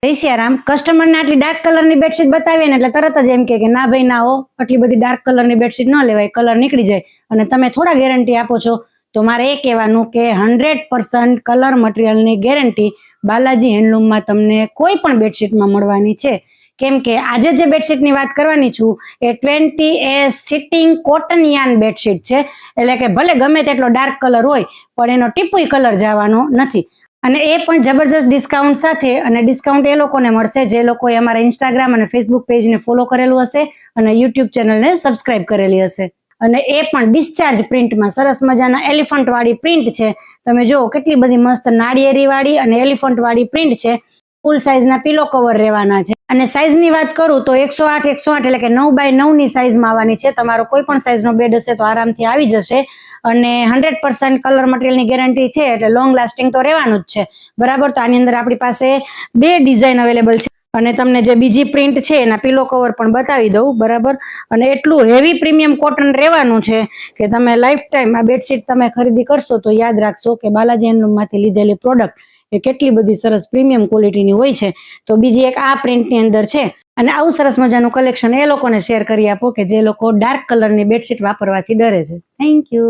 જય સિયારામ. કસ્ટમરને આટલી ડાર્ક કલરની બેડશીટ બતાવીએ ને એટલે તરત જ એમ કે ના ભાઈ ના હો, આટલી બધી ડાર્ક કલરની બેડશીટ ન લેવાય, કલર નીકળી જાય. અને તમે થોડા ગેરંટી આપો છો, તો મારે એ કહેવાનું કે 100% કલર મટીરિયલની ગેરંટી બાલાજી હેન્ડલૂમમાં તમને કોઈ પણ બેડશીટમાં મળવાની છે. કેમ કે આજે જે બેડશીટની વાત કરવાની છું એ 20A sitting cotton yarn bedsheet છે. એટલે કે ભલે ગમે તેટલો ડાર્ક કલર હોય પણ એનો ટીપુય કલર જવાનો નથી. અને એ પણ જબરજસ્ત ડિસ્કાઉન્ટ સાથે. અને ડિસ્કાઉન્ટ એ લોકોને મળશે જે લોકોએ અમારા ઇન્સ્ટાગ્રામ અને ફેસબુક પેજને ફોલો કરેલું હશે અને યુટ્યુબ ચેનલને સબસ્ક્રાઇબ કરેલી હશે. અને એ પણ ડિસ્ચાર્જ પ્રિન્ટમાં સરસ મજાના એલિફન્ટ વાળી પ્રિન્ટ છે. તમે જુઓ કેટલી બધી મસ્ત નાળિયેરી વાળી અને એલિફન્ટ વાળી પ્રિન્ટ છે. ફૂલ સાઇઝના પિલો કવર રહેવાના છે. અને સાઇઝની વાત કરું તો 108 એટલે કે 9x9 ની સાઇઝમાં આવવાની છે. તમારો કોઈ પણ સાઇઝનો બેડ હશે તો આરામથી આવી જશે. અને 100% કલર મટીરિયલની ગેરંટી છે એટલે લોંગ લાસ્ટિંગ તો રહેવાનું જ છે, બરાબર. તો આની અંદર આપણી પાસે 2 ડિઝાઇન અવેલેબલ છે. અને તમને જે બીજી પ્રિન્ટ છે એના પિલો કવર પણ બતાવી દઉં, બરાબર. અને એટલું હેવી પ્રીમિયમ કોટન રહેવાનું છે કે તમે લાઈફ ટાઈમ આ બેડશીટ તમે ખરીદી કરશો તો યાદ રાખશો કે બાલાજી હેન્ડલૂમમાંથી લીધેલી પ્રોડક્ટ એ કેટલી બધી સરસ પ્રીમિયમ ક્વોલિટીની હોય છે. તો બીજી એક આ પ્રિન્ટની અંદર છે. અને આવું સરસ મજાનું કલેક્શન એ લોકોને શેર કરી આપો કે જે લોકો ડાર્ક કલરની બેડશીટ વાપરવાથી ડરે છે. Thank you.